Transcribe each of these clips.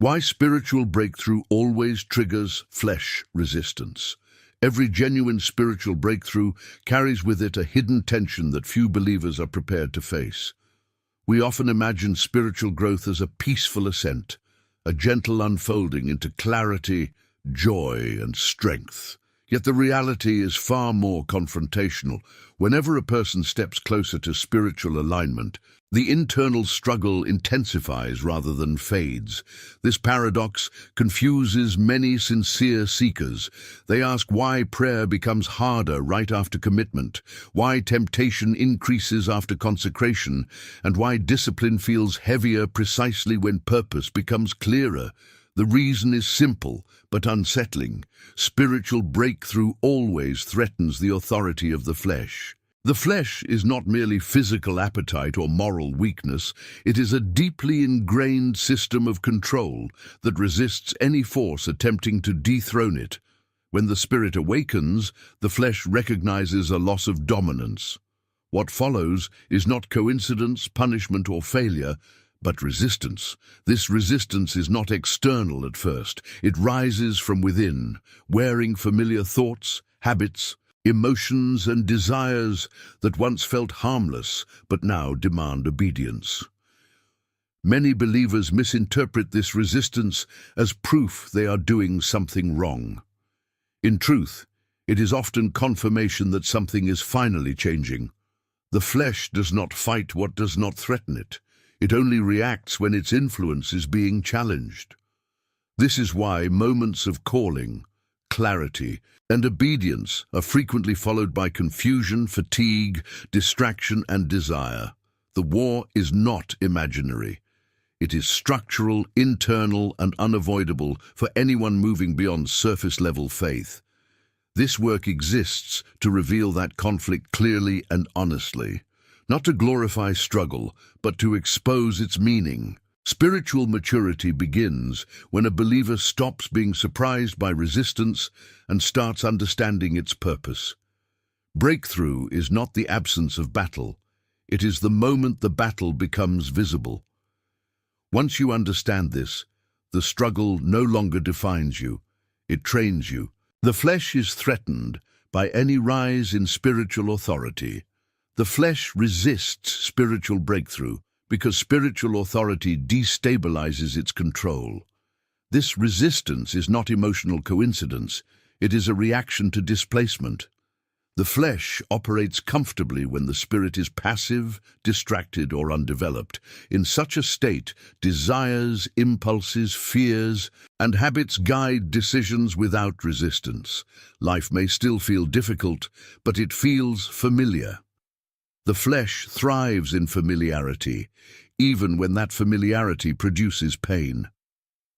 Why spiritual breakthrough always triggers flesh resistance. Every genuine spiritual breakthrough carries with it a hidden tension that few believers are prepared to face. We often imagine spiritual growth as a peaceful ascent, a gentle unfolding into clarity, joy, and strength. Yet the reality is far more confrontational. Whenever a person steps closer to spiritual alignment, the internal struggle intensifies rather than fades. This paradox confuses many sincere seekers. They ask why prayer becomes harder right after commitment, why temptation increases after consecration, and why discipline feels heavier precisely when purpose becomes clearer. The reason is simple but unsettling. Spiritual breakthrough always threatens the authority of the flesh. The flesh is not merely physical appetite or moral weakness, it is a deeply ingrained system of control that resists any force attempting to dethrone it. When the spirit awakens, the flesh recognizes a loss of dominance. What follows is not coincidence, punishment, or failure, but resistance. This resistance is not external at first. It rises from within, wearing familiar thoughts, habits, emotions and desires that once felt harmless but now demand obedience. Many believers misinterpret this resistance as proof they are doing something wrong. In truth, it is often confirmation that something is finally changing. The flesh does not fight what does not threaten it. It only reacts when its influence is being challenged. This is why moments of calling, clarity, and obedience are frequently followed by confusion, fatigue, distraction, and desire. The war is not imaginary. It is structural, internal, and unavoidable for anyone moving beyond surface-level faith. This work exists to reveal that conflict clearly and honestly, not to glorify struggle, but to expose its meaning. Spiritual maturity begins when a believer stops being surprised by resistance and starts understanding its purpose. Breakthrough is not the absence of battle. It is the moment the battle becomes visible. Once you understand this, the struggle no longer defines you. It trains you. The flesh is threatened by any rise in spiritual authority. The flesh resists spiritual breakthrough because spiritual authority destabilizes its control. This resistance is not emotional coincidence, it is a reaction to displacement. The flesh operates comfortably when the spirit is passive, distracted, or undeveloped. In such a state, desires, impulses, fears, and habits guide decisions without resistance. Life may still feel difficult, but it feels familiar. The flesh thrives in familiarity, even when that familiarity produces pain.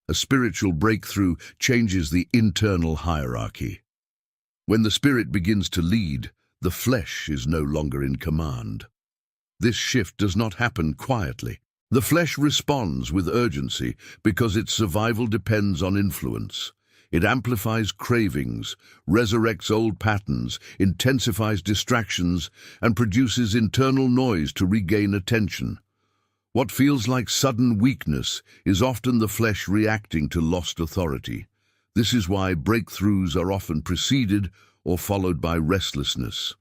A spiritual breakthrough changes the internal hierarchy. When the spirit begins to lead, the flesh is no longer in command. This shift does not happen quietly. The flesh responds with urgency because its survival depends on influence. It amplifies cravings, resurrects old patterns, intensifies distractions, and produces internal noise to regain attention. What feels like sudden weakness is often the flesh reacting to lost authority. This is why breakthroughs are often preceded or followed by restlessness.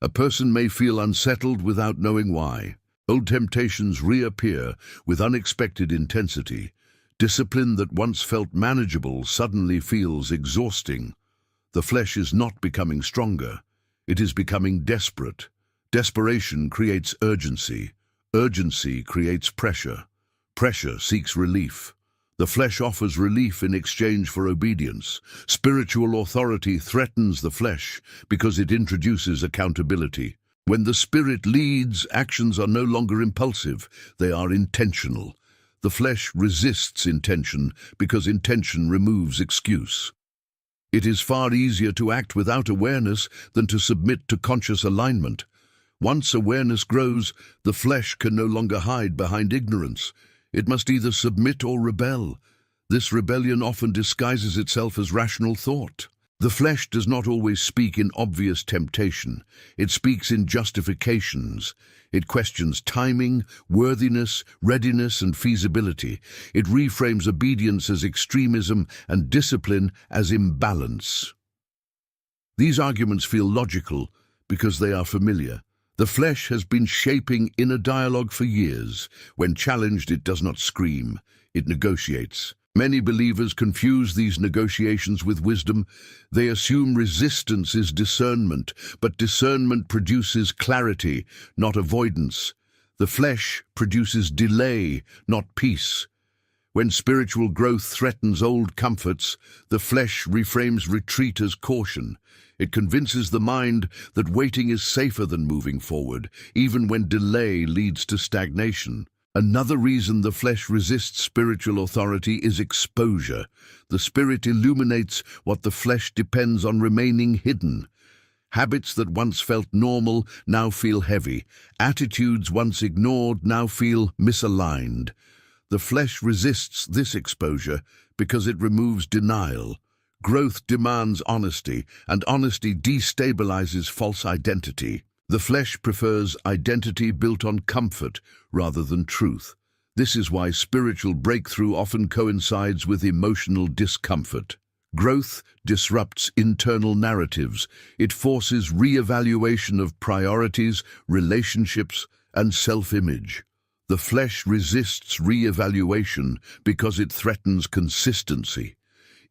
A person may feel unsettled without knowing why. Old temptations reappear with unexpected intensity. Discipline that once felt manageable suddenly feels exhausting. The flesh is not becoming stronger. It is becoming desperate. Desperation creates urgency. Urgency creates pressure. Pressure seeks relief. The flesh offers relief in exchange for obedience. Spiritual authority threatens the flesh because it introduces accountability. When the spirit leads, actions are no longer impulsive. They are intentional. The flesh resists intention because intention removes excuse. It is far easier to act without awareness than to submit to conscious alignment. Once awareness grows, the flesh can no longer hide behind ignorance. It must either submit or rebel. This rebellion often disguises itself as rational thought. The flesh does not always speak in obvious temptation. It speaks in justifications. It questions timing, worthiness, readiness, and feasibility. It reframes obedience as extremism and discipline as imbalance. These arguments feel logical because they are familiar. The flesh has been shaping inner dialogue for years. When challenged, it does not scream. It negotiates. Many believers confuse these negotiations with wisdom. They assume resistance is discernment, but discernment produces clarity, not avoidance. The flesh produces delay, not peace. When spiritual growth threatens old comforts, the flesh reframes retreat as caution. It convinces the mind that waiting is safer than moving forward, even when delay leads to stagnation. Another reason the flesh resists spiritual authority is exposure. The spirit illuminates what the flesh depends on remaining hidden. Habits that once felt normal now feel heavy. Attitudes once ignored now feel misaligned. The flesh resists this exposure because it removes denial. Growth demands honesty, and honesty destabilizes false identity. The flesh prefers identity built on comfort rather than truth. This is why spiritual breakthrough often coincides with emotional discomfort. Growth disrupts internal narratives. It forces re-evaluation of priorities, relationships, and self-image. The flesh resists re-evaluation because it threatens consistency.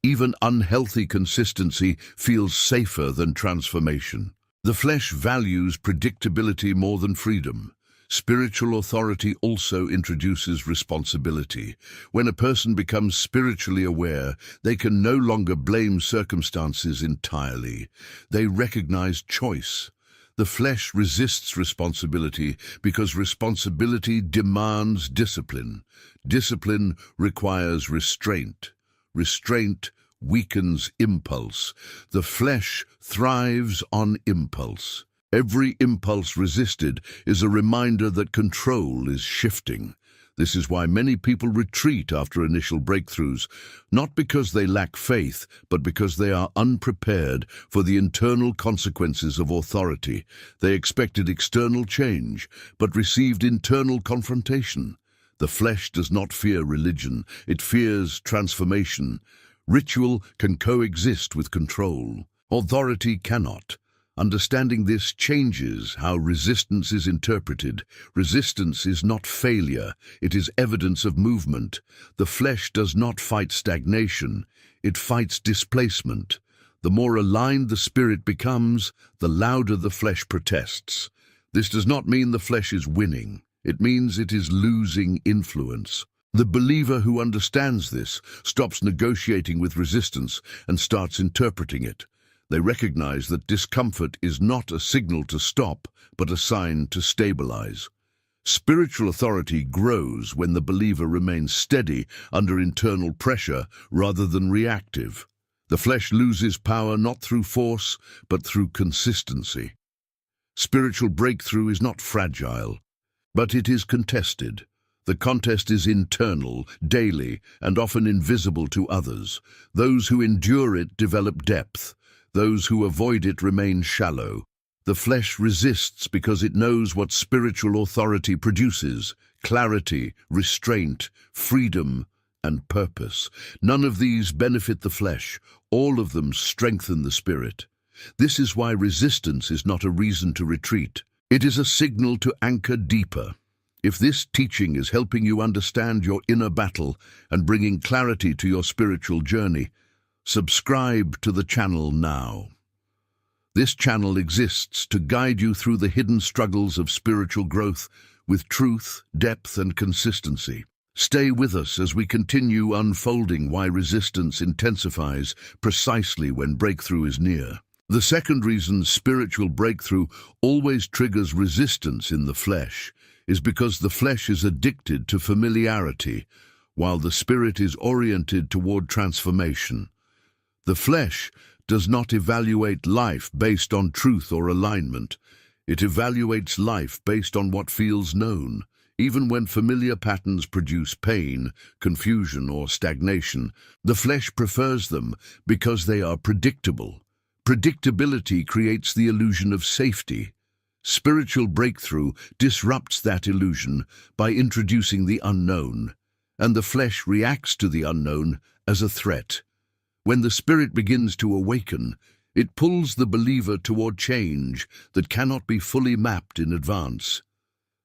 Even unhealthy consistency feels safer than transformation. The flesh values predictability more than freedom. Spiritual authority also introduces responsibility. When a person becomes spiritually aware, they can no longer blame circumstances entirely. They recognize choice. The flesh resists responsibility because responsibility demands discipline. Discipline requires restraint. Restraint weakens impulse. The flesh thrives on impulse. Every impulse resisted is a reminder that control is shifting. This is why many people retreat after initial breakthroughs, not because they lack faith, but because they are unprepared for the internal consequences of authority. They expected external change, but received internal confrontation. The flesh does not fear religion, it fears transformation. Ritual can coexist with control. Authority cannot. Understanding this changes how resistance is interpreted. Resistance is not failure, it is evidence of movement. The flesh does not fight stagnation, it fights displacement. The more aligned the spirit becomes, the louder the flesh protests. This does not mean the flesh is winning, it means it is losing influence. The believer who understands this stops negotiating with resistance and starts interpreting it. They recognize that discomfort is not a signal to stop, but a sign to stabilize. Spiritual authority grows when the believer remains steady under internal pressure rather than reactive. The flesh loses power not through force, but through consistency. Spiritual breakthrough is not fragile, but it is contested. The contest is internal, daily, and often invisible to others. Those who endure it develop depth. Those who avoid it remain shallow. The flesh resists because it knows what spiritual authority produces: clarity, restraint, freedom, and purpose. None of these benefit the flesh. All of them strengthen the spirit. This is why resistance is not a reason to retreat. It is a signal to anchor deeper. If this teaching is helping you understand your inner battle and bringing clarity to your spiritual journey, subscribe to the channel now. This channel exists to guide you through the hidden struggles of spiritual growth with truth, depth, and consistency. Stay with us as we continue unfolding why resistance intensifies precisely when breakthrough is near. The second reason spiritual breakthrough always triggers resistance in the flesh is because the flesh is addicted to familiarity, while the spirit is oriented toward transformation. The flesh does not evaluate life based on truth or alignment. It evaluates life based on what feels known. Even when familiar patterns produce pain, confusion, or stagnation, the flesh prefers them because they are predictable. Predictability creates the illusion of safety. Spiritual breakthrough disrupts that illusion by introducing the unknown, and the flesh reacts to the unknown as a threat. When the spirit begins to awaken, it pulls the believer toward change that cannot be fully mapped in advance.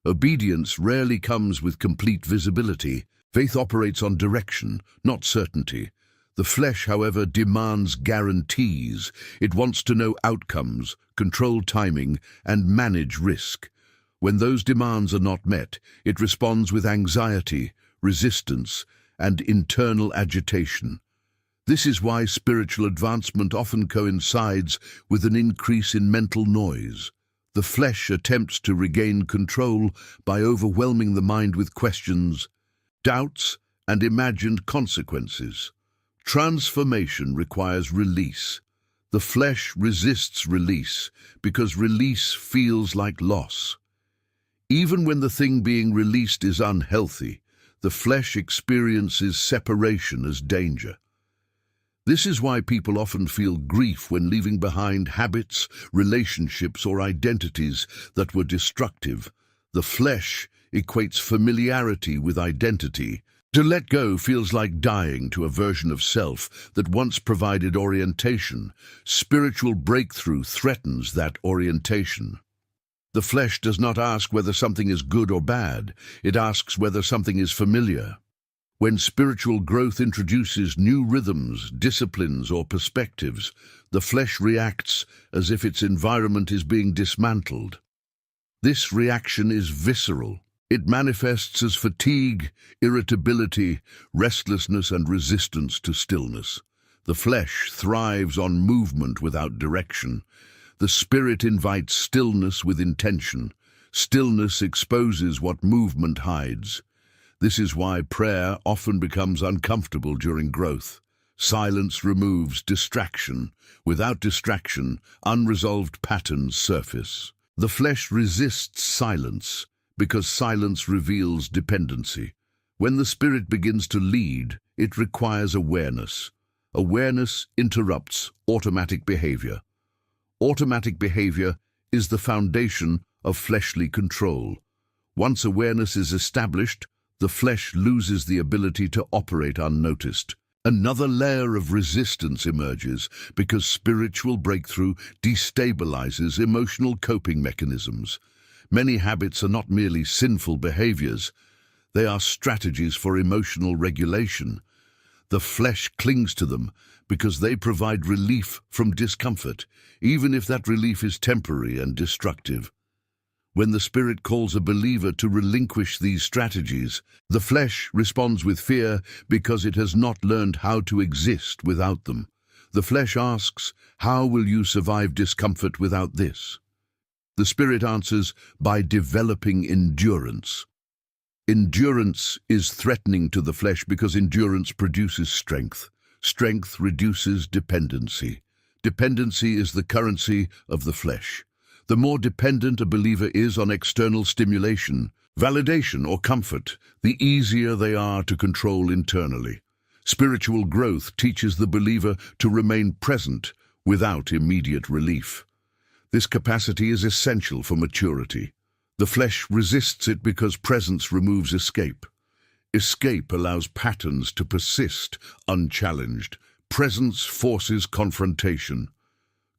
Obedience rarely comes with complete visibility. Faith operates on direction, not certainty. The flesh, however, demands guarantees. It wants to know outcomes, control timing, and manage risk. When those demands are not met, it responds with anxiety, resistance, and internal agitation. This is why spiritual advancement often coincides with an increase in mental noise. The flesh attempts to regain control by overwhelming the mind with questions, doubts, and imagined consequences. Transformation requires release. The flesh resists release because release feels like loss. Even when the thing being released is unhealthy, the flesh experiences separation as danger. This is why people often feel grief when leaving behind habits, relationships, or identities that were destructive. The flesh equates familiarity with identity. To let go feels like dying to a version of self that once provided orientation. Spiritual breakthrough threatens that orientation. The flesh does not ask whether something is good or bad. It asks whether something is familiar. When spiritual growth introduces new rhythms, disciplines, or perspectives, the flesh reacts as if its environment is being dismantled. This reaction is visceral. It manifests as fatigue, irritability, restlessness, and resistance to stillness. The flesh thrives on movement without direction. The spirit invites stillness with intention. Stillness exposes what movement hides. This is why prayer often becomes uncomfortable during growth. Silence removes distraction. Without distraction, unresolved patterns surface. The flesh resists silence because silence reveals dependency. When the spirit begins to lead, it requires awareness. Awareness interrupts automatic behavior. Automatic behavior is the foundation of fleshly control. Once awareness is established, the flesh loses the ability to operate unnoticed. Another layer of resistance emerges because spiritual breakthrough destabilizes emotional coping mechanisms. Many habits are not merely sinful behaviors, they are strategies for emotional regulation. The flesh clings to them because they provide relief from discomfort, even if that relief is temporary and destructive. When the Spirit calls a believer to relinquish these strategies, the flesh responds with fear because it has not learned how to exist without them. The flesh asks, "How will you survive discomfort without this?" The Spirit answers by developing endurance. Endurance is threatening to the flesh because endurance produces strength. Strength reduces dependency. Dependency is the currency of the flesh. The more dependent a believer is on external stimulation, validation, or comfort, the easier they are to control internally. Spiritual growth teaches the believer to remain present without immediate relief. This capacity is essential for maturity. The flesh resists it because presence removes escape. Escape allows patterns to persist unchallenged. Presence forces confrontation.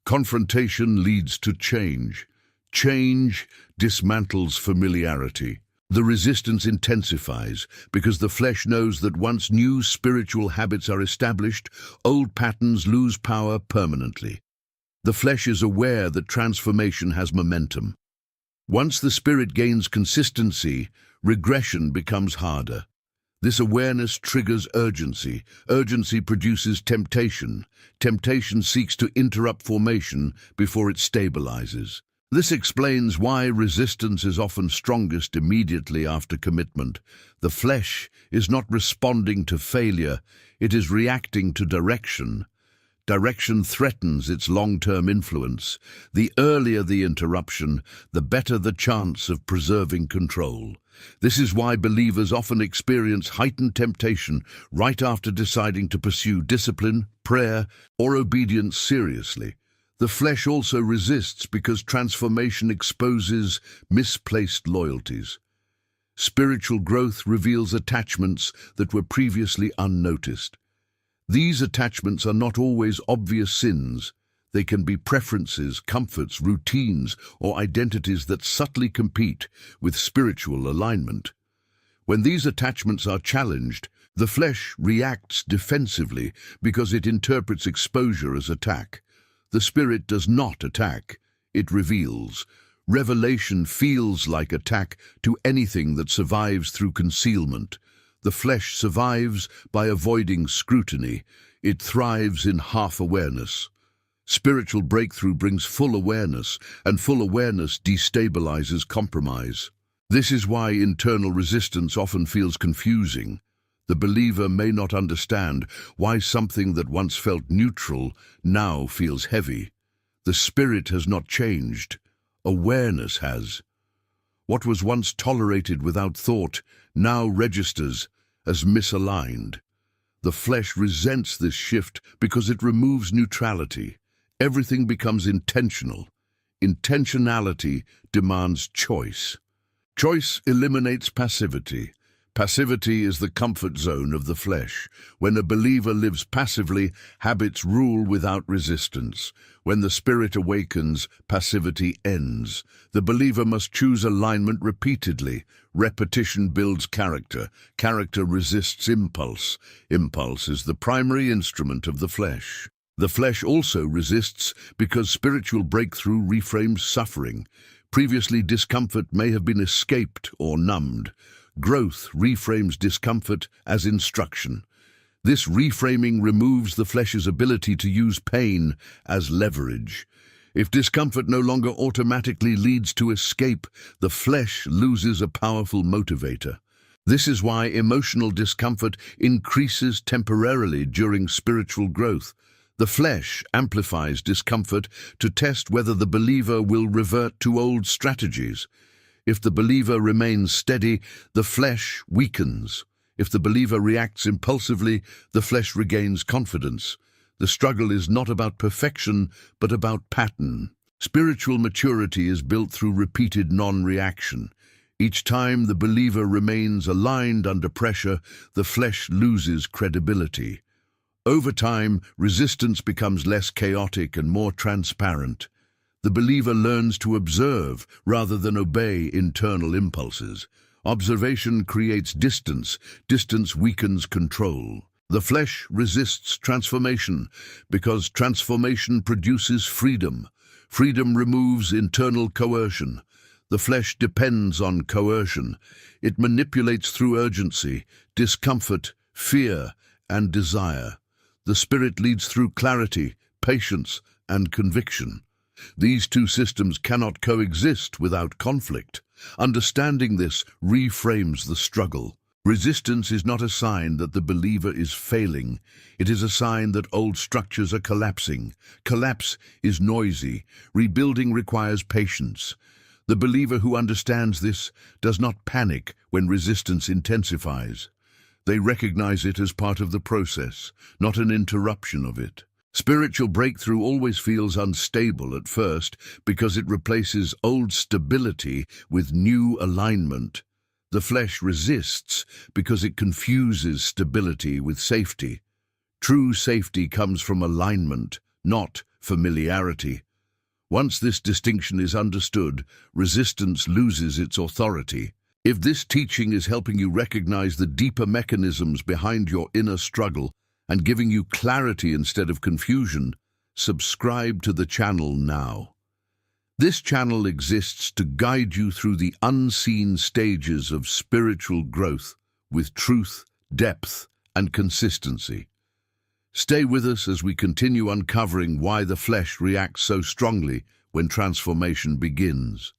Confrontation leads to change. Change dismantles familiarity. The resistance intensifies because the flesh knows that once new spiritual habits are established, old patterns lose power permanently. The flesh is aware that transformation has momentum. Once the spirit gains consistency, regression becomes harder. This awareness triggers urgency. Urgency produces temptation. Temptation seeks to interrupt formation before it stabilizes. This explains why resistance is often strongest immediately after commitment. The flesh is not responding to failure, it is reacting to direction. Direction threatens its long-term influence. The earlier the interruption, the better the chance of preserving control. This is why believers often experience heightened temptation right after deciding to pursue discipline, prayer, or obedience seriously. The flesh also resists because transformation exposes misplaced loyalties. Spiritual growth reveals attachments that were previously unnoticed. These attachments are not always obvious sins. They can be preferences, comforts, routines, or identities that subtly compete with spiritual alignment. When these attachments are challenged, the flesh reacts defensively because it interprets exposure as attack. The spirit does not attack, it reveals. Revelation feels like attack to anything that survives through concealment. The flesh survives by avoiding scrutiny. It thrives in half-awareness. Spiritual breakthrough brings full awareness, and full awareness destabilizes compromise. This is why internal resistance often feels confusing. The believer may not understand why something that once felt neutral now feels heavy. The spirit has not changed. Awareness has. What was once tolerated without thought now registers as misaligned. The flesh resents this shift because it removes neutrality. Everything becomes intentional. Intentionality demands choice. Choice eliminates passivity. Passivity is the comfort zone of the flesh. When a believer lives passively, habits rule without resistance. When the spirit awakens, passivity ends. The believer must choose alignment repeatedly. Repetition builds character. Character resists impulse. Impulse is the primary instrument of the flesh. The flesh also resists because spiritual breakthrough reframes suffering. Previously, discomfort may have been escaped or numbed. Growth reframes discomfort as instruction. This reframing removes the flesh's ability to use pain as leverage. If discomfort no longer automatically leads to escape, the flesh loses a powerful motivator. This is why emotional discomfort increases temporarily during spiritual growth. The flesh amplifies discomfort to test whether the believer will revert to old strategies. If the believer remains steady, the flesh weakens. If the believer reacts impulsively, the flesh regains confidence. The struggle is not about perfection, but about pattern. Spiritual maturity is built through repeated non-reaction. Each time the believer remains aligned under pressure, the flesh loses credibility. Over time, resistance becomes less chaotic and more transparent. The believer learns to observe rather than obey internal impulses. Observation creates distance. Distance weakens control. The flesh resists transformation because transformation produces freedom. Freedom removes internal coercion. The flesh depends on coercion. It manipulates through urgency, discomfort, fear, and desire. The spirit leads through clarity, patience, and conviction. These two systems cannot coexist without conflict. Understanding this reframes the struggle. Resistance is not a sign that the believer is failing. It is a sign that old structures are collapsing. Collapse is noisy. Rebuilding requires patience. The believer who understands this does not panic when resistance intensifies. They recognize it as part of the process, not an interruption of it. Spiritual breakthrough always feels unstable at first because it replaces old stability with new alignment. The flesh resists because it confuses stability with safety. True safety comes from alignment, not familiarity. Once this distinction is understood, resistance loses its authority. If this teaching is helping you recognize the deeper mechanisms behind your inner struggle and giving you clarity instead of confusion, subscribe to the channel now. This channel exists to guide you through the unseen stages of spiritual growth with truth, depth, and consistency. Stay with us as we continue uncovering why the flesh reacts so strongly when transformation begins.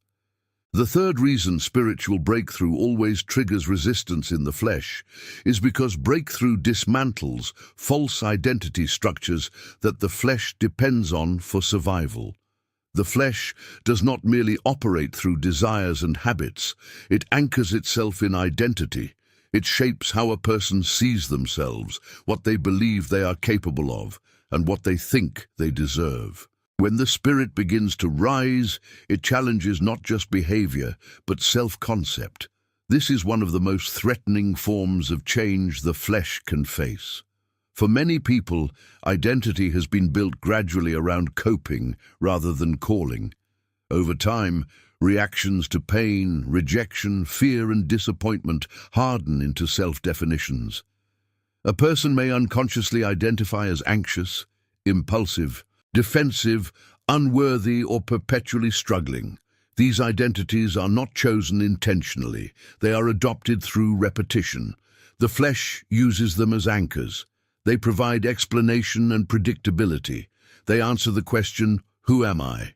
The third reason spiritual breakthrough always triggers resistance in the flesh is because breakthrough dismantles false identity structures that the flesh depends on for survival. The flesh does not merely operate through desires and habits, it anchors itself in identity. It shapes how a person sees themselves, what they believe they are capable of, and what they think they deserve. When the spirit begins to rise, it challenges not just behavior, but self-concept. This is one of the most threatening forms of change the flesh can face. For many people, identity has been built gradually around coping rather than calling. Over time, reactions to pain, rejection, fear, and disappointment harden into self-definitions. A person may unconsciously identify as anxious, impulsive, defensive, unworthy, or perpetually struggling. These identities are not chosen intentionally. They are adopted through repetition. The flesh uses them as anchors. They provide explanation and predictability. They answer the question, "Who am I?"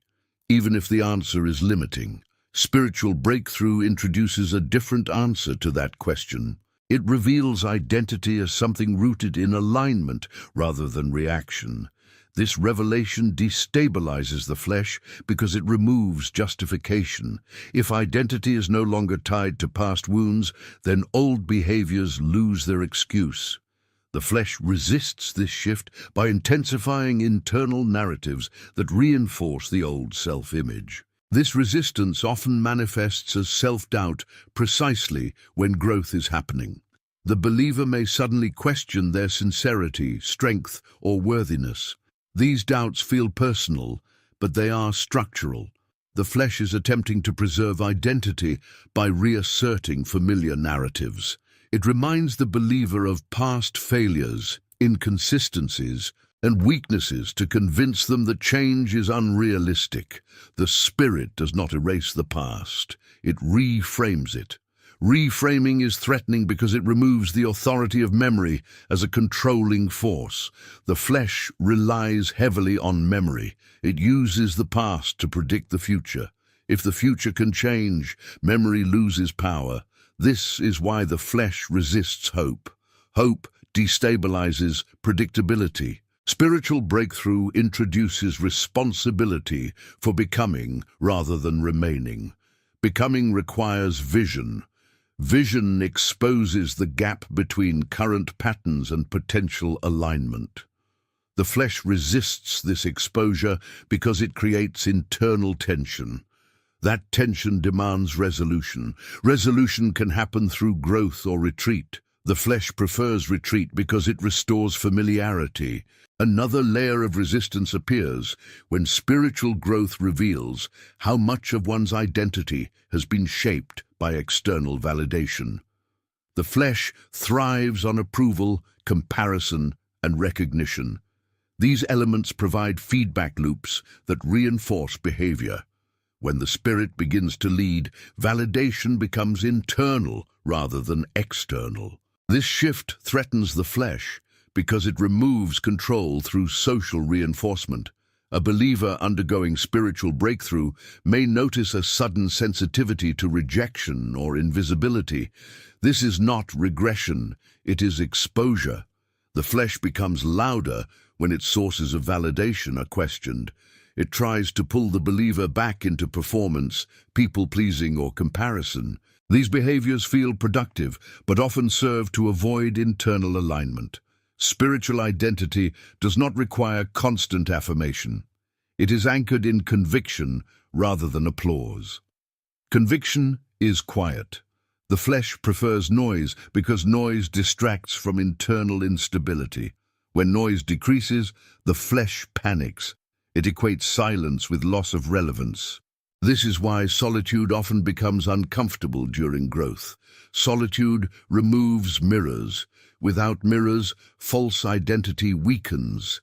even if the answer is limiting. Spiritual breakthrough introduces a different answer to that question. It reveals identity as something rooted in alignment rather than reaction. This revelation destabilizes the flesh because it removes justification. If identity is no longer tied to past wounds, then old behaviors lose their excuse. The flesh resists this shift by intensifying internal narratives that reinforce the old self-image. This resistance often manifests as self-doubt precisely when growth is happening. The believer may suddenly question their sincerity, strength, or worthiness. These doubts feel personal, but they are structural. The flesh is attempting to preserve identity by reasserting familiar narratives. It reminds the believer of past failures, inconsistencies, and weaknesses to convince them that change is unrealistic. The spirit does not erase the past, it reframes it. Reframing is threatening because it removes the authority of memory as a controlling force. The flesh relies heavily on memory. It uses the past to predict the future. If the future can change, memory loses power. This is why the flesh resists hope. Hope destabilizes predictability. Spiritual breakthrough introduces responsibility for becoming rather than remaining. Becoming requires vision. Vision exposes the gap between current patterns and potential alignment. The flesh resists this exposure because it creates internal tension. That tension demands resolution. Resolution can happen through growth or retreat. The flesh prefers retreat because it restores familiarity. Another layer of resistance appears when spiritual growth reveals how much of one's identity has been shaped by external validation. The flesh thrives on approval, comparison, and recognition. These elements provide feedback loops that reinforce behavior. When the spirit begins to lead, validation becomes internal rather than external. This shift threatens the flesh because it removes control through social reinforcement. A believer undergoing spiritual breakthrough may notice a sudden sensitivity to rejection or invisibility. This is not regression, it is exposure. The flesh becomes louder when its sources of validation are questioned. It tries to pull the believer back into performance, people-pleasing, or comparison. These behaviors feel productive, but often serve to avoid internal alignment. Spiritual identity does not require constant affirmation. It is anchored in conviction rather than applause. Conviction is quiet. The flesh prefers noise because noise distracts from internal instability. When noise decreases, the flesh panics. It equates silence with loss of relevance. This is why solitude often becomes uncomfortable during growth. Solitude removes mirrors. Without mirrors, false identity weakens.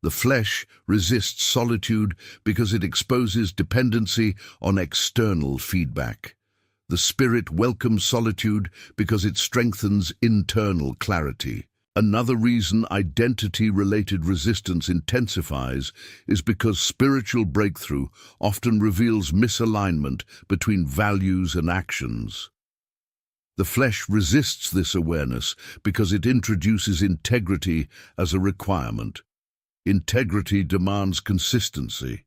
The flesh resists solitude because it exposes dependency on external feedback. The spirit welcomes solitude because it strengthens internal clarity. Another reason identity-related resistance intensifies is because spiritual breakthrough often reveals misalignment between values and actions. The flesh resists this awareness because it introduces integrity as a requirement. Integrity demands consistency.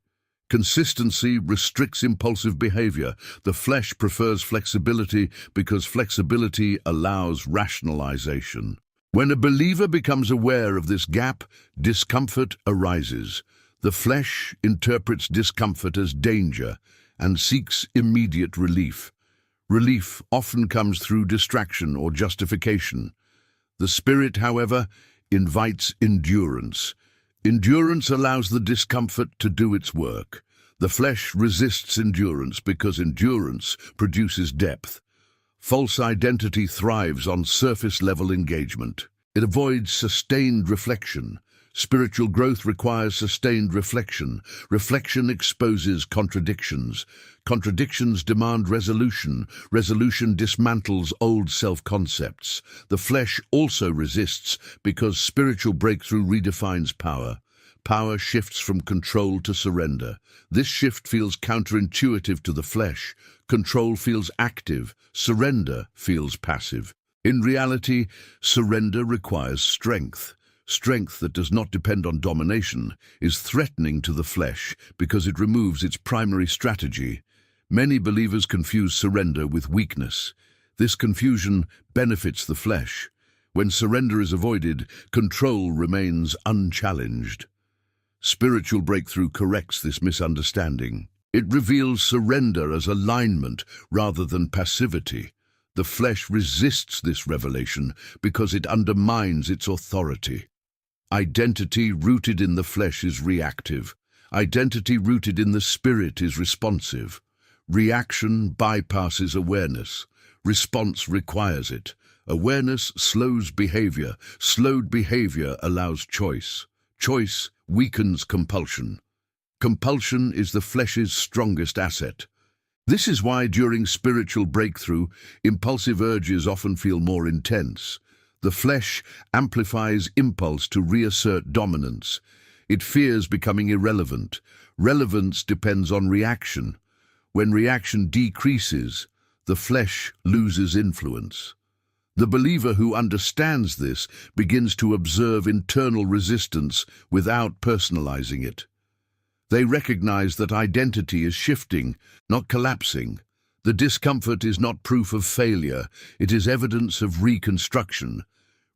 Consistency restricts impulsive behavior. The flesh prefers flexibility because flexibility allows rationalization. When a believer becomes aware of this gap, discomfort arises. The flesh interprets discomfort as danger and seeks immediate relief. Relief often comes through distraction or justification. The Spirit, however, invites endurance. Endurance allows the discomfort to do its work. The flesh resists endurance because endurance produces depth. False identity thrives on surface-level engagement. It avoids sustained reflection. Spiritual growth requires sustained reflection. Reflection exposes contradictions. Contradictions demand resolution. Resolution dismantles old self-concepts. The flesh also resists because spiritual breakthrough redefines power. Power shifts from control to surrender. This shift feels counterintuitive to the flesh. Control feels active. Surrender feels passive. In reality, surrender requires strength. Strength that does not depend on domination is threatening to the flesh because it removes its primary strategy. Many believers confuse surrender with weakness. This confusion benefits the flesh. When surrender is avoided, control remains unchallenged. Spiritual breakthrough corrects this misunderstanding. It reveals surrender as alignment rather than passivity. The flesh resists this revelation because it undermines its authority. Identity rooted in the flesh is reactive. Identity rooted in the spirit is responsive. Reaction bypasses awareness. Response requires it. Awareness slows behavior. Slowed behavior allows choice. Choice weakens compulsion. Compulsion is the flesh's strongest asset. This is why during spiritual breakthrough, impulsive urges often feel more intense. The flesh amplifies impulse to reassert dominance. It fears becoming irrelevant. Relevance depends on reaction. When reaction decreases, the flesh loses influence. The believer who understands this begins to observe internal resistance without personalizing it. They recognize that identity is shifting, not collapsing. The discomfort is not proof of failure, it is evidence of reconstruction.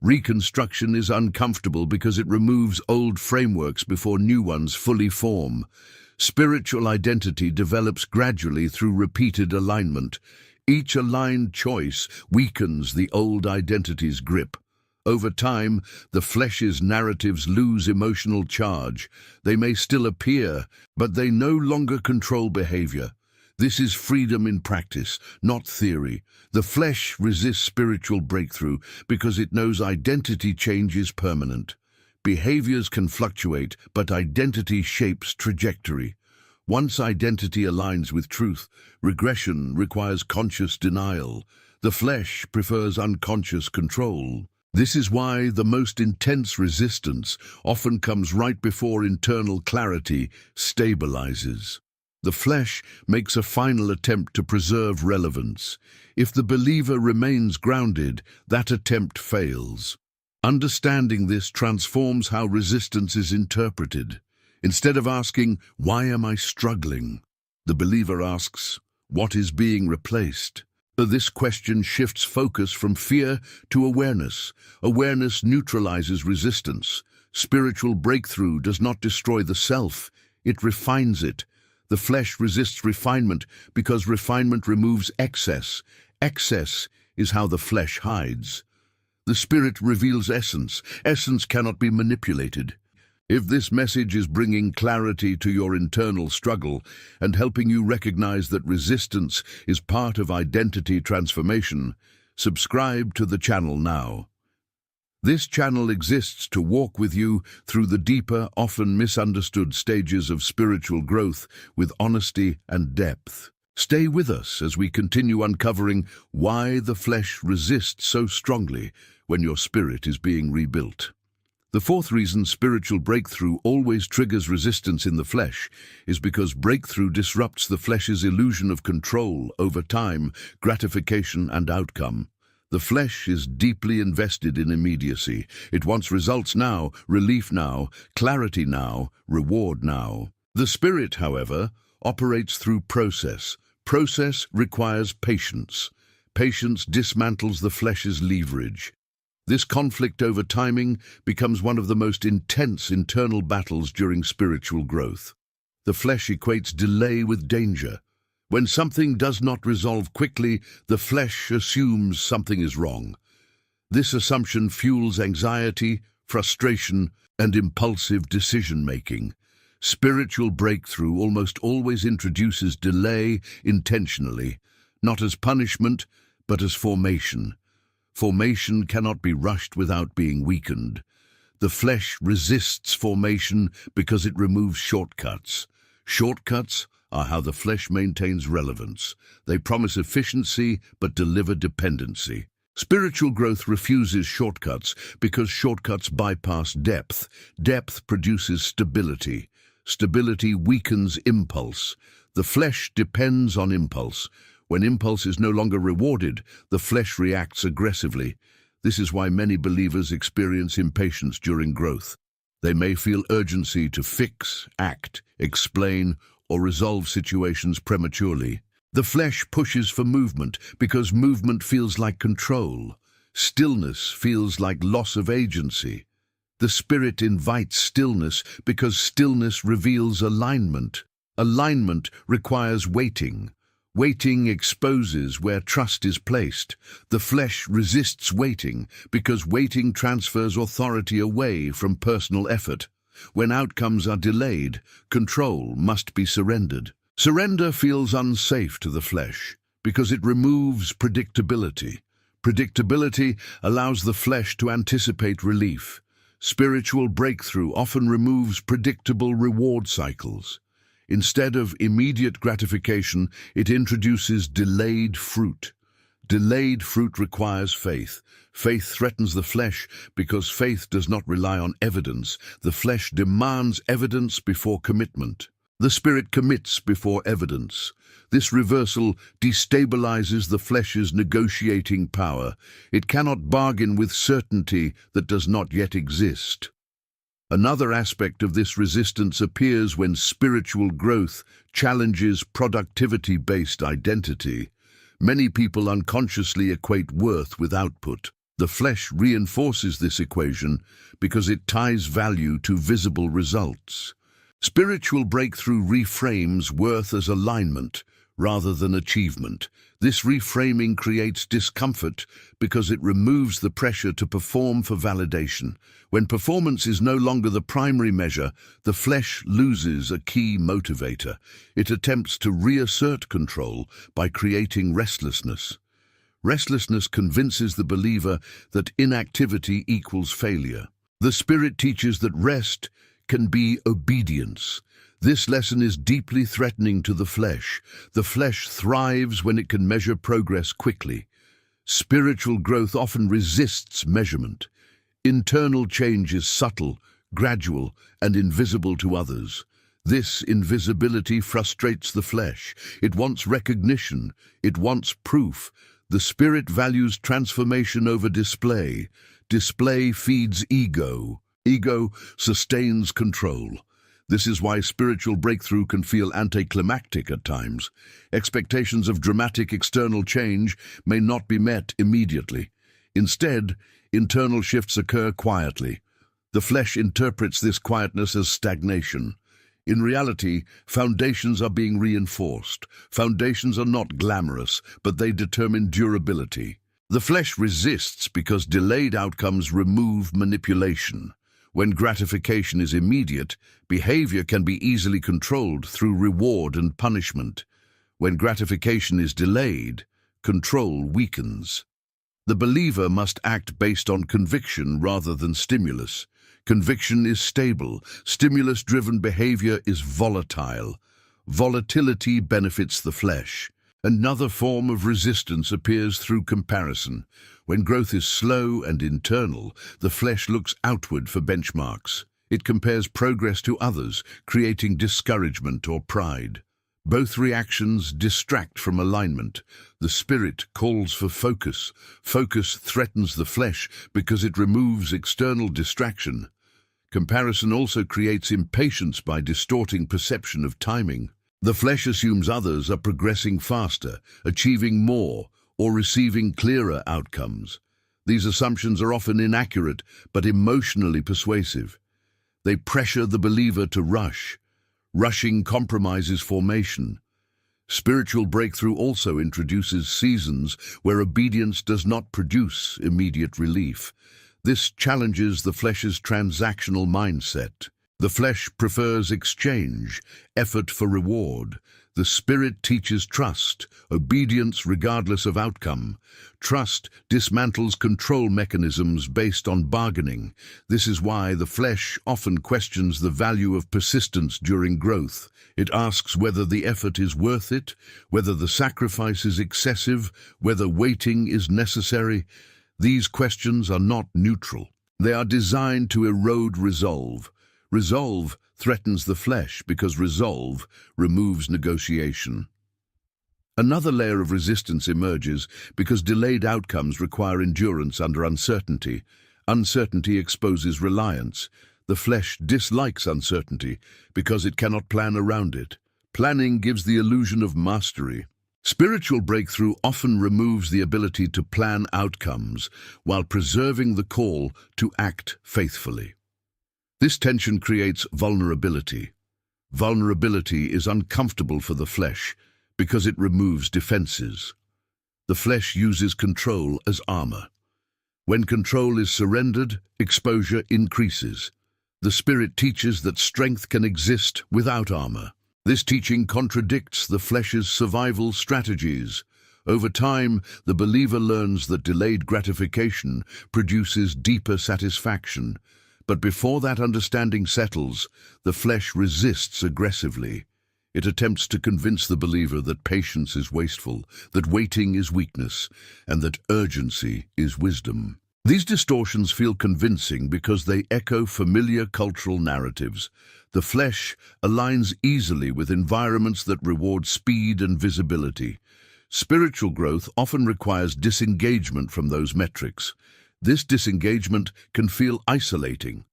Reconstruction is uncomfortable because it removes old frameworks before new ones fully form. Spiritual identity develops gradually through repeated alignment. Each aligned choice weakens the old identity's grip. Over time, the flesh's narratives lose emotional charge. They may still appear, but they no longer control behavior. This is freedom in practice, not theory. The flesh resists spiritual breakthrough because it knows identity change is permanent. Behaviors can fluctuate, but identity shapes trajectory. Once identity aligns with truth, regression requires conscious denial. The flesh prefers unconscious control. This is why the most intense resistance often comes right before internal clarity stabilizes. The flesh makes a final attempt to preserve relevance. If the believer remains grounded, that attempt fails. Understanding this transforms how resistance is interpreted. Instead of asking, "Why am I struggling?" the believer asks, "What is being replaced?" This question shifts focus from fear to awareness. Awareness neutralizes resistance. Spiritual breakthrough does not destroy the self, it refines it. The flesh resists refinement because refinement removes excess. Excess is how the flesh hides. The Spirit reveals essence. Essence cannot be manipulated. If this message is bringing clarity to your internal struggle and helping you recognize that resistance is part of identity transformation, subscribe to the channel now. This channel exists to walk with you through the deeper, often misunderstood stages of spiritual growth with honesty and depth. Stay with us as we continue uncovering why the flesh resists so strongly when your spirit is being rebuilt. The fourth reason spiritual breakthrough always triggers resistance in the flesh is because breakthrough disrupts the flesh's illusion of control over time, gratification, and outcome. The flesh is deeply invested in immediacy. It wants results now, relief now, clarity now, reward now. The spirit, however, operates through process. Process requires patience. Patience dismantles the flesh's leverage. This conflict over timing becomes one of the most intense internal battles during spiritual growth. The flesh equates delay with danger. When something does not resolve quickly, the flesh assumes something is wrong. This assumption fuels anxiety, frustration, and impulsive decision-making. Spiritual breakthrough almost always introduces delay intentionally, not as punishment, but as formation. Formation cannot be rushed without being weakened. The flesh resists formation because it removes shortcuts. Shortcuts are how the flesh maintains relevance. They promise efficiency but deliver dependency. Spiritual growth refuses shortcuts because shortcuts bypass depth. Depth produces stability. Stability weakens impulse. The flesh depends on impulse. When impulse is no longer rewarded, the flesh reacts aggressively. This is why many believers experience impatience during growth. They may feel urgency to fix, act, explain, or resolve situations prematurely. The flesh pushes for movement because movement feels like control. Stillness feels like loss of agency. The spirit invites stillness because stillness reveals alignment. Alignment requires waiting. Waiting exposes where trust is placed. The flesh resists waiting because waiting transfers authority away from personal effort. When outcomes are delayed, control must be surrendered. Surrender feels unsafe to the flesh because it removes predictability. Predictability allows the flesh to anticipate relief. Spiritual breakthrough often removes predictable reward cycles. Instead of immediate gratification, it introduces delayed fruit. Delayed fruit requires faith. Faith threatens the flesh because faith does not rely on evidence. The flesh demands evidence before commitment. The spirit commits before evidence. This reversal destabilizes the flesh's negotiating power. It cannot bargain with certainty that does not yet exist. Another aspect of this resistance appears when spiritual growth challenges productivity-based identity. Many people unconsciously equate worth with output. The flesh reinforces this equation because it ties value to visible results. Spiritual breakthrough reframes worth as alignment rather than achievement. This reframing creates discomfort because it removes the pressure to perform for validation. When performance is no longer the primary measure, the flesh loses a key motivator. It attempts to reassert control by creating restlessness. Restlessness convinces the believer that inactivity equals failure. The Spirit teaches that rest can be obedience. This lesson is deeply threatening to the flesh. The flesh thrives when it can measure progress quickly. Spiritual growth often resists measurement. Internal change is subtle, gradual, and invisible to others. This invisibility frustrates the flesh. It wants recognition. It wants proof. The Spirit values transformation over display. Display feeds ego. Ego sustains control. This is why spiritual breakthrough can feel anticlimactic at times. Expectations of dramatic external change may not be met immediately. Instead, internal shifts occur quietly. The flesh interprets this quietness as stagnation. In reality, foundations are being reinforced. Foundations are not glamorous, but they determine durability. The flesh resists because delayed outcomes remove manipulation. When gratification is immediate, behavior can be easily controlled through reward and punishment. When gratification is delayed, control weakens. The believer must act based on conviction rather than stimulus. Conviction is stable. Stimulus-driven behavior is volatile. Volatility benefits the flesh. Another form of resistance appears through comparison. When growth is slow and internal, the flesh looks outward for benchmarks. It compares progress to others, creating discouragement or pride. Both reactions distract from alignment. The Spirit calls for focus. Focus threatens the flesh because it removes external distraction. Comparison also creates impatience by distorting perception of timing. The flesh assumes others are progressing faster, achieving more, or receiving clearer outcomes. These assumptions are often inaccurate but emotionally persuasive. They pressure the believer to rush. Rushing compromises formation. Spiritual breakthrough also introduces seasons where obedience does not produce immediate relief. This challenges the flesh's transactional mindset. The flesh prefers exchange, effort for reward. The spirit teaches trust, obedience regardless of outcome. Trust dismantles control mechanisms based on bargaining. This is why the flesh often questions the value of persistence during growth. It asks whether the effort is worth it, whether the sacrifice is excessive, whether waiting is necessary. These questions are not neutral. They are designed to erode resolve. Resolve threatens the flesh because resolve removes negotiation. Another layer of resistance emerges because delayed outcomes require endurance under uncertainty. Uncertainty exposes reliance. The flesh dislikes uncertainty because it cannot plan around it. Planning gives the illusion of mastery. Spiritual breakthrough often removes the ability to plan outcomes while preserving the call to act faithfully. This tension creates vulnerability. Vulnerability is uncomfortable for the flesh because it removes defenses. The flesh uses control as armor. When control is surrendered, exposure increases. The spirit teaches that strength can exist without armor. This teaching contradicts the flesh's survival strategies. Over time, the believer learns that delayed gratification produces deeper satisfaction. But before that understanding settles, the flesh resists aggressively. It attempts to convince the believer that patience is wasteful, that waiting is weakness, and that urgency is wisdom. These distortions feel convincing because they echo familiar cultural narratives. The flesh aligns easily with environments that reward speed and visibility. Spiritual growth often requires disengagement from those metrics. This disengagement can feel isolating.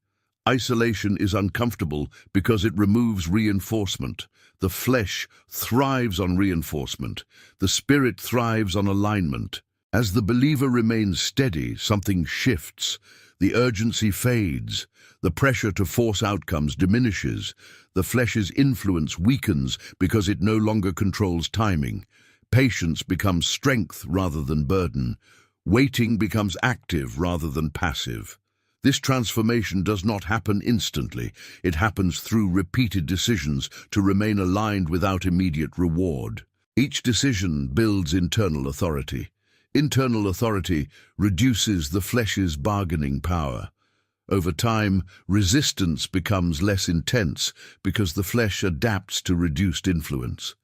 Isolation is uncomfortable because it removes reinforcement. The flesh thrives on reinforcement. The spirit thrives on alignment. As the believer remains steady, something shifts. The urgency fades. The pressure to force outcomes diminishes. The flesh's influence weakens because it no longer controls timing. Patience becomes strength rather than burden. Waiting becomes active rather than passive. This transformation does not happen instantly. It happens through repeated decisions to remain aligned without immediate reward. Each decision builds internal authority. Internal authority reduces the flesh's bargaining power. Over time, resistance becomes less intense because the flesh adapts to reduced influence.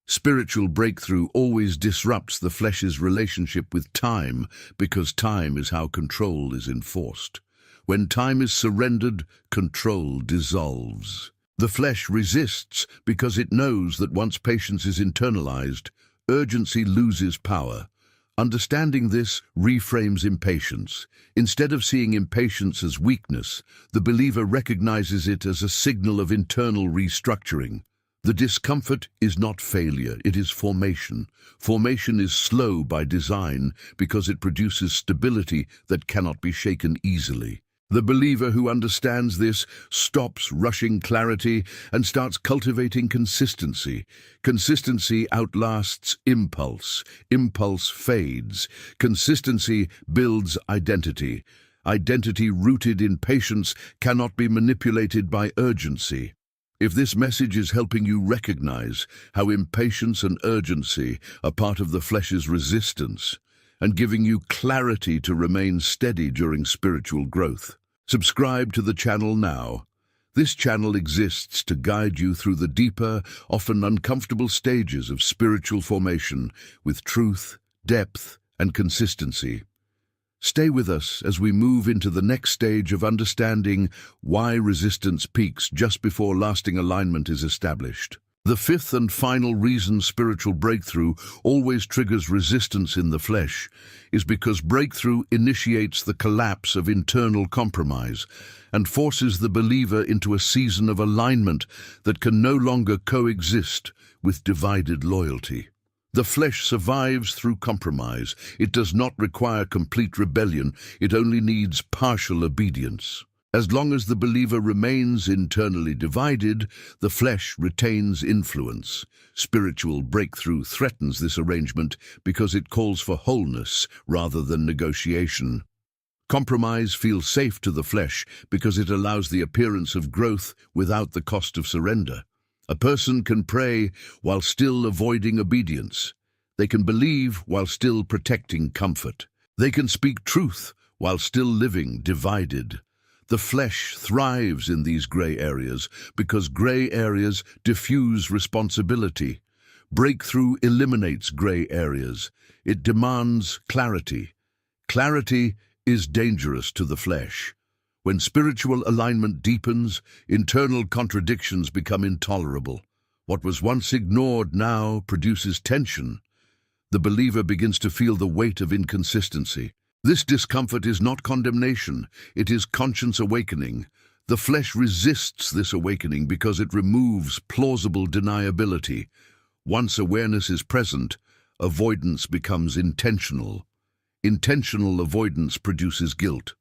Spiritual breakthrough always disrupts the flesh's relationship with time because time is how control is enforced. When time is surrendered, control dissolves. The flesh resists because it knows that once patience is internalized, urgency loses power. Understanding this reframes impatience. Instead of seeing impatience as weakness, the believer recognizes it as a signal of internal restructuring. The discomfort is not failure, it is formation. Formation is slow by design because it produces stability that cannot be shaken easily. The believer who understands this stops rushing clarity and starts cultivating consistency. Consistency outlasts impulse. Impulse fades. Consistency builds identity. Identity rooted in patience cannot be manipulated by urgency. If this message is helping you recognize how impatience and urgency are part of the flesh's resistance and giving you clarity to remain steady during spiritual growth, subscribe to the channel now. This channel exists to guide you through the deeper, often uncomfortable stages of spiritual formation with truth, depth, and consistency. Stay with us as we move into the next stage of understanding why resistance peaks just before lasting alignment is established. The fifth and final reason spiritual breakthrough always triggers resistance in the flesh is because breakthrough initiates the collapse of internal compromise and forces the believer into a season of alignment that can no longer coexist with divided loyalty. The flesh survives through compromise. It does not require complete rebellion. It only needs partial obedience. As long as the believer remains internally divided, the flesh retains influence. Spiritual breakthrough threatens this arrangement because it calls for wholeness rather than negotiation. Compromise feels safe to the flesh because it allows the appearance of growth without the cost of surrender. A person can pray while still avoiding obedience. They can believe while still protecting comfort. They can speak truth while still living divided. The flesh thrives in these gray areas because gray areas diffuse responsibility. Breakthrough eliminates gray areas. It demands clarity. Clarity is dangerous to the flesh. When spiritual alignment deepens, internal contradictions become intolerable. What was once ignored now produces tension. The believer begins to feel the weight of inconsistency. This discomfort is not condemnation, it is conscience awakening. The flesh resists this awakening because it removes plausible deniability. Once awareness is present, avoidance becomes intentional. Intentional avoidance produces guilt.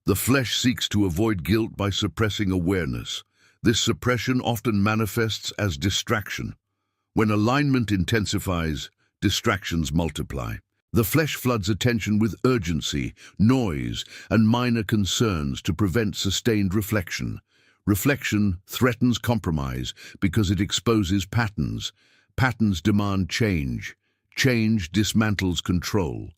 The flesh seeks to avoid guilt by suppressing awareness. This suppression often manifests as distraction. When alignment intensifies, distractions multiply. The flesh floods attention with urgency, noise, and minor concerns to prevent sustained reflection. Reflection threatens compromise because it exposes patterns. Patterns demand change. Change dismantles control.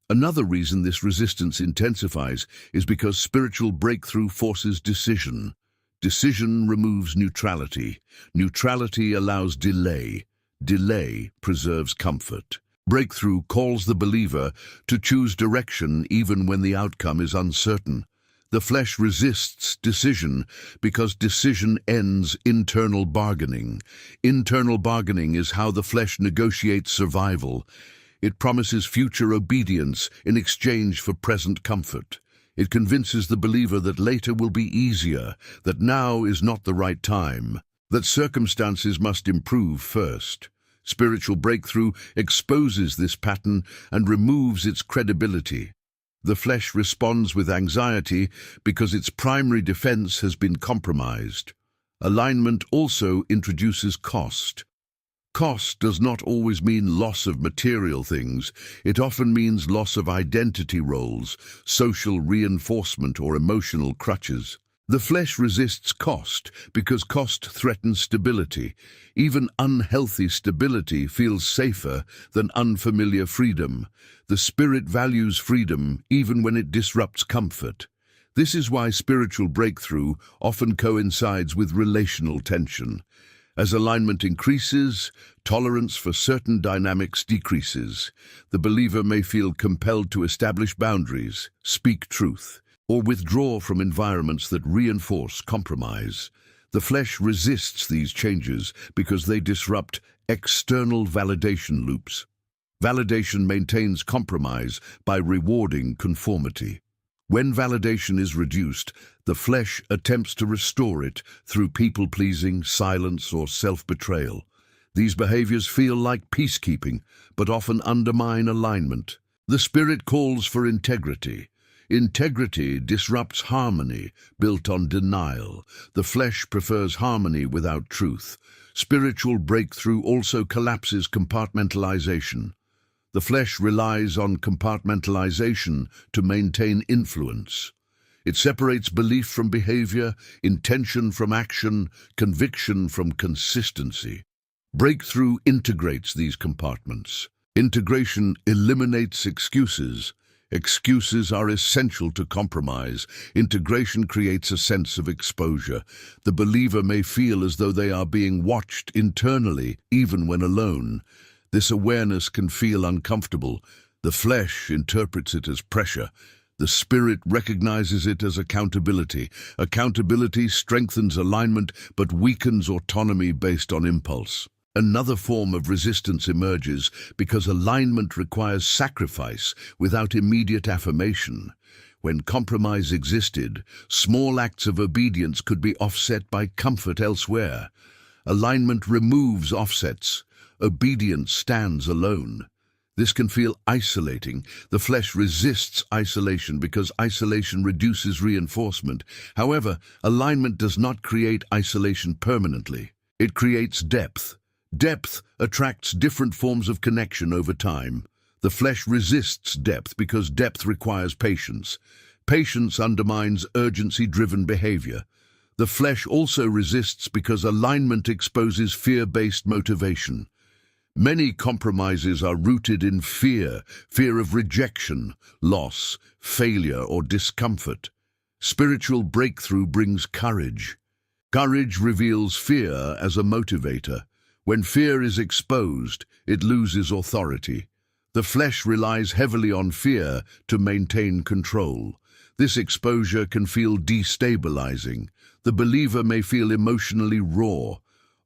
Another reason this resistance intensifies is because spiritual breakthrough forces decision. Decision removes neutrality. Neutrality allows delay. Delay preserves comfort. Breakthrough calls the believer to choose direction even when the outcome is uncertain. The flesh resists decision because decision ends internal bargaining. Internal bargaining is how the flesh negotiates survival. It promises future obedience in exchange for present comfort. It convinces the believer that later will be easier, that now is not the right time, that circumstances must improve first. Spiritual breakthrough exposes this pattern and removes its credibility. The flesh responds with anxiety because its primary defense has been compromised. Alignment also introduces cost. Cost does not always mean loss of material things. It often means loss of identity roles, social reinforcement, or emotional crutches. The flesh resists cost because cost threatens stability. Even unhealthy stability feels safer than unfamiliar freedom. The spirit values freedom even when it disrupts comfort. This is why spiritual breakthrough often coincides with relational tension. As alignment increases, tolerance for certain dynamics decreases. The believer may feel compelled to establish boundaries, speak truth, or withdraw from environments that reinforce compromise. The flesh resists these changes because they disrupt external validation loops. Validation maintains compromise by rewarding conformity. When validation is reduced, the flesh attempts to restore it through people-pleasing, silence, or self-betrayal. These behaviors feel like peacekeeping, but often undermine alignment. The spirit calls for integrity. Integrity disrupts harmony, built on denial. The flesh prefers harmony without truth. Spiritual breakthrough also collapses compartmentalization. The flesh relies on compartmentalization to maintain influence. It separates belief from behavior, intention from action, conviction from consistency. Breakthrough integrates these compartments. Integration eliminates excuses. Excuses are essential to compromise. Integration creates a sense of exposure. The believer may feel as though they are being watched internally, even when alone. This awareness can feel uncomfortable. The flesh interprets it as pressure. The spirit recognizes it as accountability. Accountability strengthens alignment but weakens autonomy based on impulse. Another form of resistance emerges because alignment requires sacrifice without immediate affirmation. When compromise existed, small acts of obedience could be offset by comfort elsewhere. Alignment removes offsets. Obedience stands alone. This can feel isolating. The flesh resists isolation because isolation reduces reinforcement. However, alignment does not create isolation permanently. It creates depth. Depth attracts different forms of connection over time. The flesh resists depth because depth requires patience. Patience undermines urgency-driven behavior. The flesh also resists because alignment exposes fear-based motivation. Many compromises are rooted in fear of rejection, loss, failure, or discomfort. Spiritual breakthrough brings courage. Courage reveals fear as a motivator. When fear is exposed, it loses authority. The flesh relies heavily on fear to maintain control. This exposure can feel destabilizing. The believer may feel emotionally raw.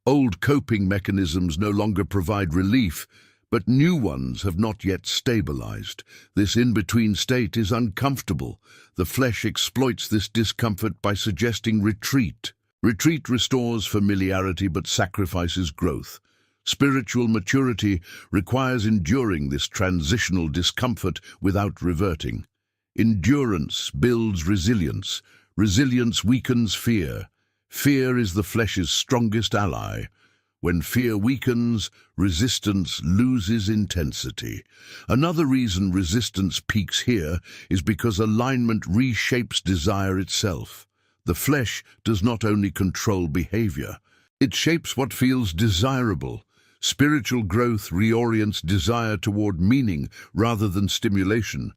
Old coping mechanisms no longer provide relief, but new ones have not yet stabilized. This in-between state is uncomfortable. The flesh exploits this discomfort by suggesting retreat. Retreat restores familiarity but sacrifices growth. Spiritual maturity requires enduring this transitional discomfort without reverting. Endurance builds resilience. Resilience weakens fear. Fear is the flesh's strongest ally. When fear weakens, resistance loses intensity. Another reason resistance peaks here is because alignment reshapes desire itself. The flesh does not only control behavior, it shapes what feels desirable. Spiritual growth reorients desire toward meaning rather than stimulation.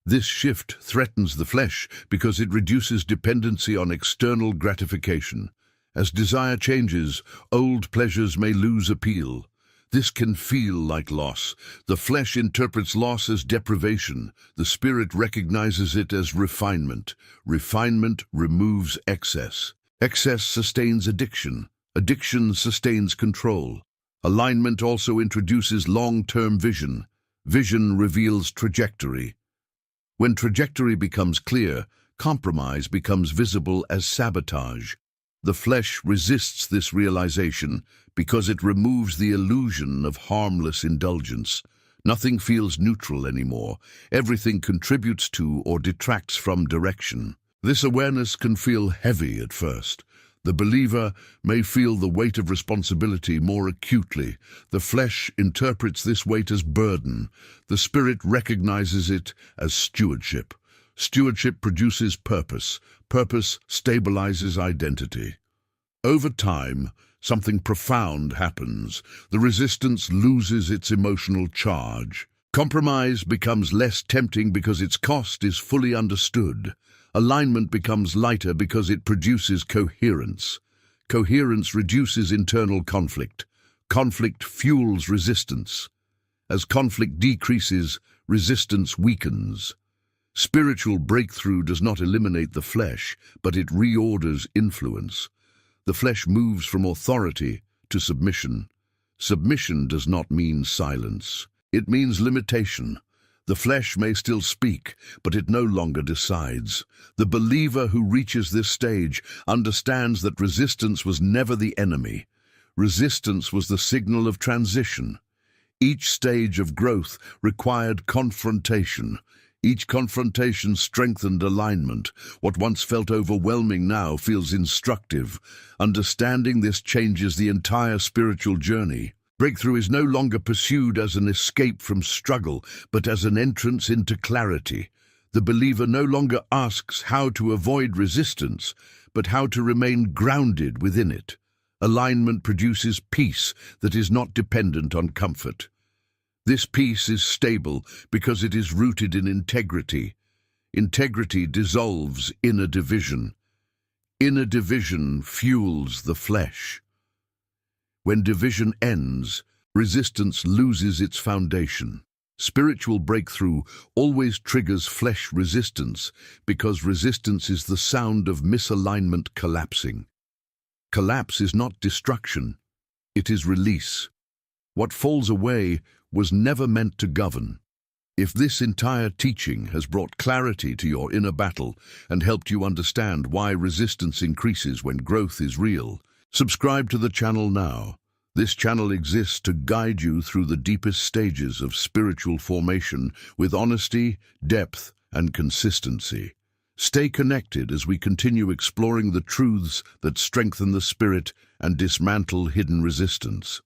This shift threatens the flesh because it reduces dependency on external gratification. As desire changes, old pleasures may lose appeal. This can feel like loss. The flesh interprets loss as deprivation. The spirit recognizes it as refinement. Refinement removes excess. Excess sustains addiction. Addiction sustains control. Alignment also introduces long-term vision. Vision reveals trajectory. When trajectory becomes clear, compromise becomes visible as sabotage. The flesh resists this realization because it removes the illusion of harmless indulgence. Nothing feels neutral anymore. Everything contributes to or detracts from direction. This awareness can feel heavy at first. The believer may feel the weight of responsibility more acutely. The flesh interprets this weight as burden. The spirit recognizes it as stewardship. Stewardship produces purpose. Purpose stabilizes identity. Over time, something profound happens. The resistance loses its emotional charge. Compromise becomes less tempting because its cost is fully understood. Alignment becomes lighter because it produces coherence. Coherence reduces internal conflict. Conflict fuels resistance. As conflict decreases, resistance weakens. Spiritual breakthrough does not eliminate the flesh, but it reorders influence. The flesh moves from authority to submission. Submission does not mean silence. It means limitation. The flesh may still speak, but it no longer decides. The believer who reaches this stage understands that resistance was never the enemy. Resistance was the signal of transition. Each stage of growth required confrontation. Each confrontation strengthened alignment. What once felt overwhelming now feels instructive. Understanding this changes the entire spiritual journey. Breakthrough is no longer pursued as an escape from struggle, but as an entrance into clarity. The believer no longer asks how to avoid resistance, but how to remain grounded within it. Alignment produces peace that is not dependent on comfort. This peace is stable because it is rooted in integrity. Integrity dissolves inner division. Inner division fuels the flesh. When division ends, resistance loses its foundation. Spiritual breakthrough always triggers flesh resistance because resistance is the sound of misalignment collapsing. Collapse is not destruction, it is release. What falls away was never meant to govern. If this entire teaching has brought clarity to your inner battle and helped you understand why resistance increases when growth is real, subscribe to the channel now. This channel exists to guide you through the deepest stages of spiritual formation with honesty, depth, and consistency. Stay connected as we continue exploring the truths that strengthen the spirit and dismantle hidden resistance.